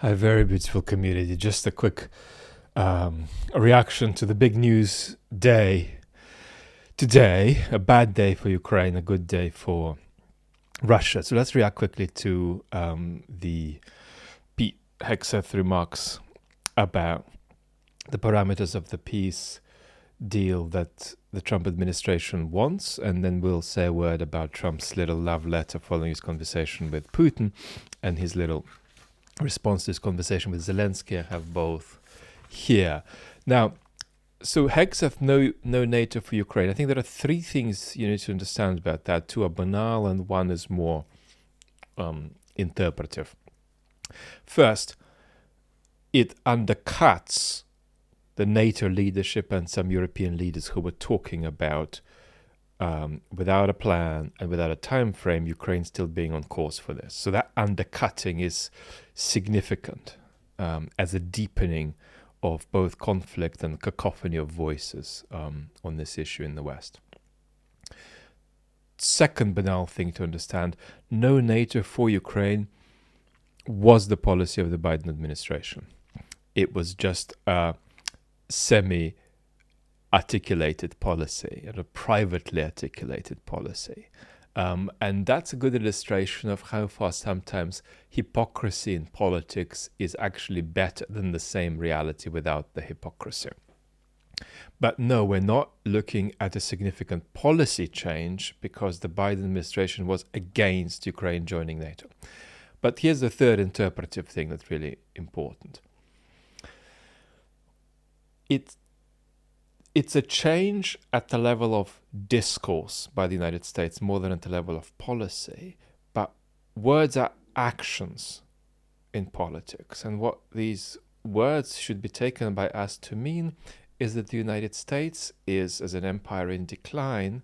A very beautiful community. Just a quick reaction to the big news day today. A bad day for Ukraine, a good day for Russia. So let's react quickly to the Pete Hegseth remarks about the parameters of the peace deal that the Trump administration wants, and then we'll say a word about Trump's little love letter following his conversation with Putin and his little response to his conversation with Zelensky. I have both here. Now, so Hegseth, no NATO for Ukraine. I think there are three things you need to understand about that. Two are banal and one is more interpretive. First, it undercuts the NATO leadership and some European leaders who were talking about without a plan and without a time frame, Ukraine still being on course for this. So that undercutting is significant as a deepening of both conflict and cacophony of voices on this issue in the West. Second banal thing to understand, no NATO for Ukraine was the policy of the Biden administration. It was just a semi-articulated policy, a privately articulated policy. And that's a good illustration of how far sometimes hypocrisy in politics is actually better than the same reality without the hypocrisy. But no, we're not looking at a significant policy change because the Biden administration was against Ukraine joining NATO. But here's the third interpretive thing that's really important. It's a change at the level of discourse by the United States more than at the level of policy. But words are actions in politics. And what these words should be taken by us to mean is that the United States is, as an empire in decline,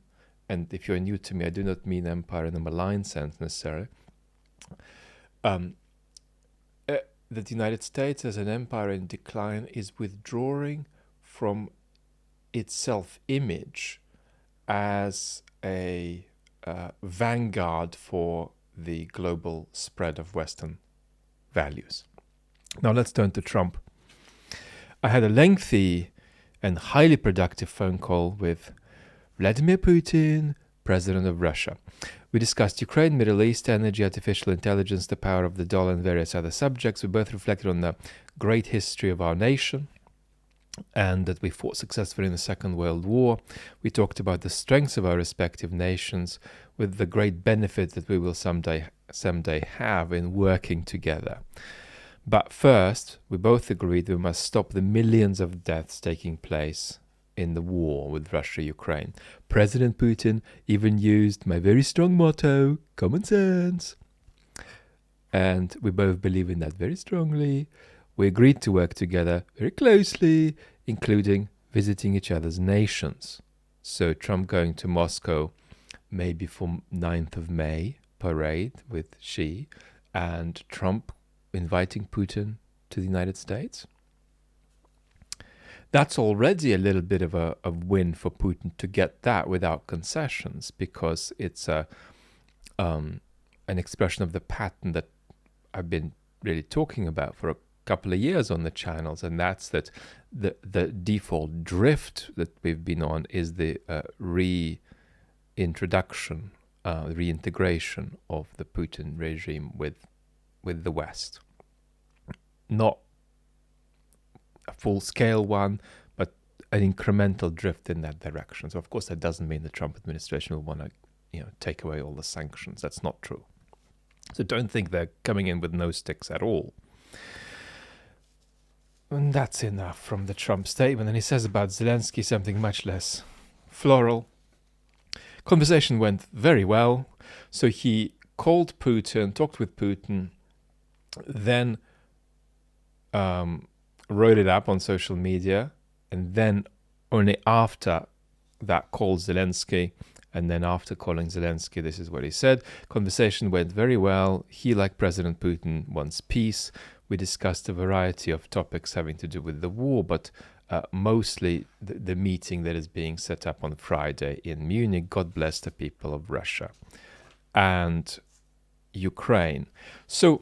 and if you're new to me, I do not mean empire in a malign sense necessarily, that the United States as an empire in decline is withdrawing from its self-image as a vanguard for the global spread of Western values. Now let's turn to Trump. I had a lengthy and highly productive phone call with Vladimir Putin, President of Russia. We discussed Ukraine, Middle East, energy, artificial intelligence, the power of the dollar, and various other subjects. We both reflected on the great history of our nation and that we fought successfully in the Second World War. We talked about the strengths of our respective nations with the great benefit that we will someday have in working together. But first, we both agreed we must stop the millions of deaths taking place in the war with Russia-Ukraine. President Putin even used my very strong motto, common sense. And we both believe in that very strongly. We agreed to work together very closely, including visiting each other's nations. So Trump going to Moscow maybe for 9th of May parade with Xi, and Trump inviting Putin to the United States. That's already a little bit of a win for Putin to get that without concessions, because it's an expression of the pattern that I've been really talking about for a couple of years on the channels, and that's that the default drift that we've been on is the reintegration of the Putin regime with the West. Not a full-scale one, but an incremental drift in that direction. So, of course, that doesn't mean the Trump administration will want to, take away all the sanctions. That's not true. So don't think they're coming in with no sticks at all. And that's enough from the Trump statement. And he says about Zelensky something much less floral. Conversation went very well. So he called Putin, talked with Putin, then wrote it up on social media, and then only after that called Zelensky, and then after calling Zelensky, this is what he said. Conversation went very well. He, like President Putin, wants peace. We discussed a variety of topics having to do with the war, but mostly the meeting that is being set up on Friday in Munich. God bless the people of Russia and Ukraine. So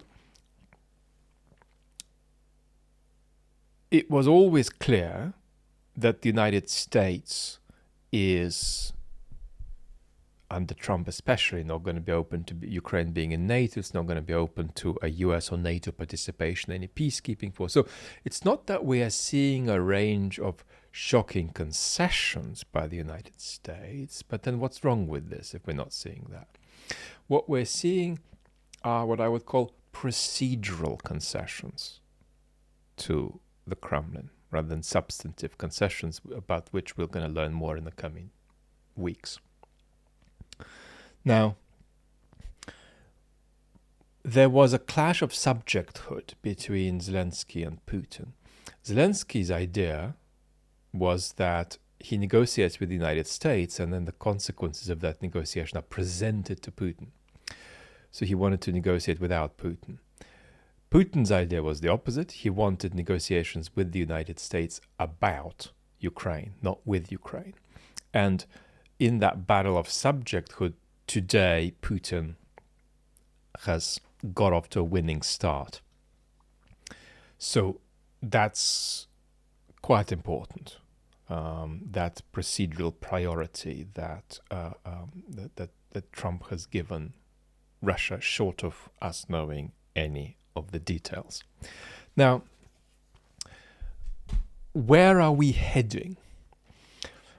it was always clear that the United States is, under Trump especially, not going to be open to Ukraine being in NATO. It's not going to be open to a US or NATO participation in any peacekeeping force. So it's not that we are seeing a range of shocking concessions by the United States, but then what's wrong with this if we're not seeing that? What we're seeing are what I would call procedural concessions to the Kremlin, rather than substantive concessions, about which we're going to learn more in the coming weeks. Now, there was a clash of subjecthood between Zelensky and Putin. Zelensky's idea was that he negotiates with the United States, and then the consequences of that negotiation are presented to Putin. So he wanted to negotiate without Putin. Putin's idea was the opposite. He wanted negotiations with the United States about Ukraine, not with Ukraine. And in that battle of subjecthood, today Putin has got off to a winning start. So that's quite important. That procedural priority that Trump has given Russia, short of us knowing any of the details. Now, where are we heading?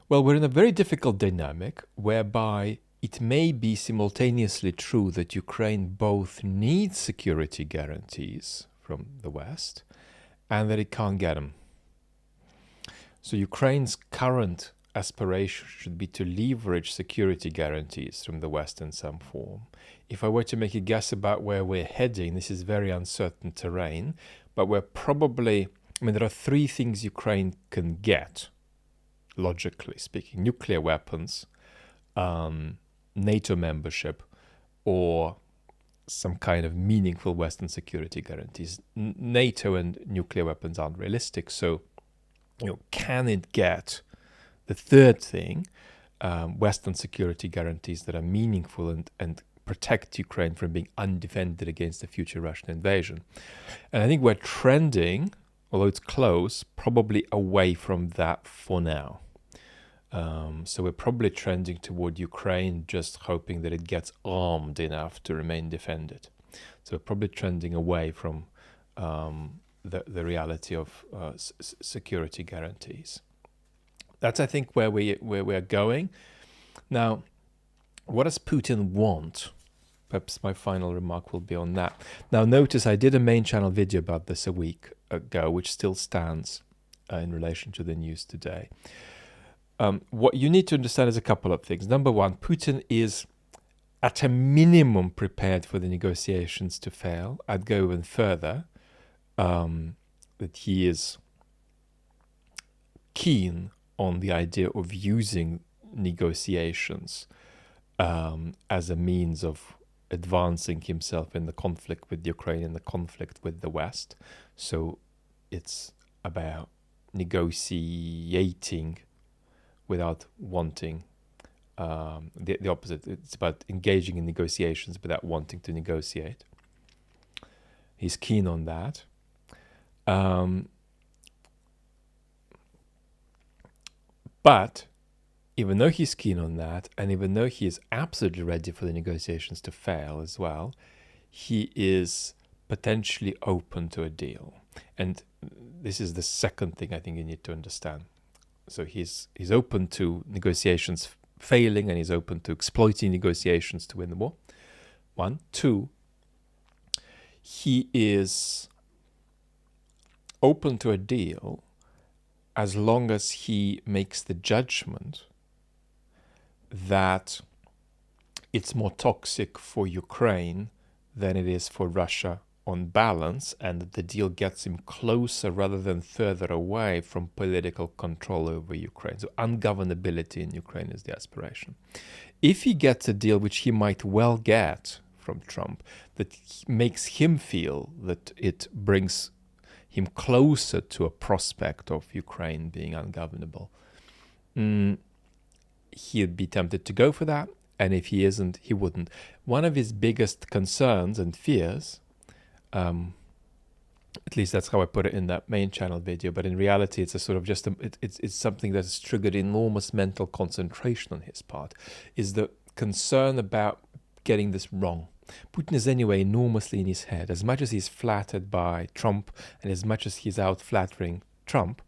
Well, we're in a very difficult dynamic whereby it may be simultaneously true that Ukraine both needs security guarantees from the West and that it can't get them. So Ukraine's current aspiration should be to leverage security guarantees from the West in some form. If I were to make a guess about where we're heading, this is very uncertain terrain, but we're probably, there are three things Ukraine can get, logically speaking: nuclear weapons, NATO membership, or some kind of meaningful Western security guarantees. NATO and nuclear weapons aren't realistic, so can it get the third thing, Western security guarantees that are meaningful and protect Ukraine from being undefended against a future Russian invasion? And I think we're trending, although it's close, probably away from that for now. So we're probably trending toward Ukraine just hoping that it gets armed enough to remain defended. So we're probably trending away from the reality of security guarantees. That's, I think, where we're going. Now, what does Putin want? Perhaps my final remark will be on that. Now, notice I did a main channel video about this a week ago, which still stands in relation to the news today. What you need to understand is a couple of things. Number one, Putin is at a minimum prepared for the negotiations to fail. I'd go even further, that he is keen on the idea of using negotiations as a means of advancing himself in the conflict with Ukraine and the conflict with the West. So it's about negotiating without wanting the opposite. It's about engaging in negotiations without wanting to negotiate. He's keen on that. But even though he's keen on that, and even though he is absolutely ready for the negotiations to fail as well, he is potentially open to a deal. And this is the second thing I think you need to understand. So he's open to negotiations failing, and he's open to exploiting negotiations to win the war. One. Two, he is open to a deal as long as he makes the judgment that it's more toxic for Ukraine than it is for Russia on balance, and that the deal gets him closer rather than further away from political control over Ukraine. So ungovernability in Ukraine is the aspiration. If he gets a deal, which he might well get from Trump, that makes him feel that it brings him closer to a prospect of Ukraine being ungovernable, he'd be tempted to go for that. And if he isn't, he wouldn't. One of his biggest concerns and fears At least that's how I put it in that main channel video. But in reality, it's a sort of just it's something that has triggered enormous mental concentration on his part. Is the concern about getting this wrong. Putin is anyway enormously in his head. As much as he's flattered by Trump and as much as he's out flattering Trump,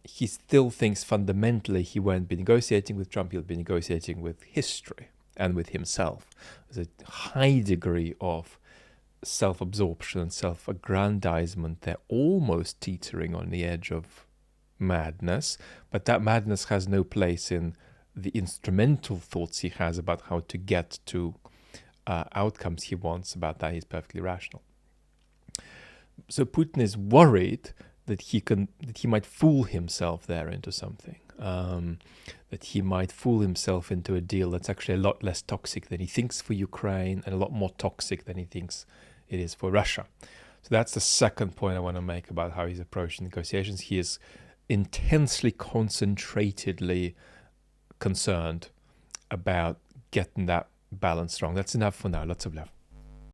he still thinks fundamentally he won't be negotiating with Trump, he'll be negotiating with history and with himself. There's a high degree of self-absorption and self-aggrandizement. They're almost teetering on the edge of madness, but that madness has no place in the instrumental thoughts he has about how to get to outcomes he wants. About that, he's perfectly rational. So Putin is worried that he might fool himself there into something, that he might fool himself into a deal that's actually a lot less toxic than he thinks for Ukraine and a lot more toxic than he thinks it is for Russia. So that's the second point I want to make about how he's approaching negotiations. He is intensely, concentratedly concerned about getting that balance wrong. That's enough for now. Lots of love.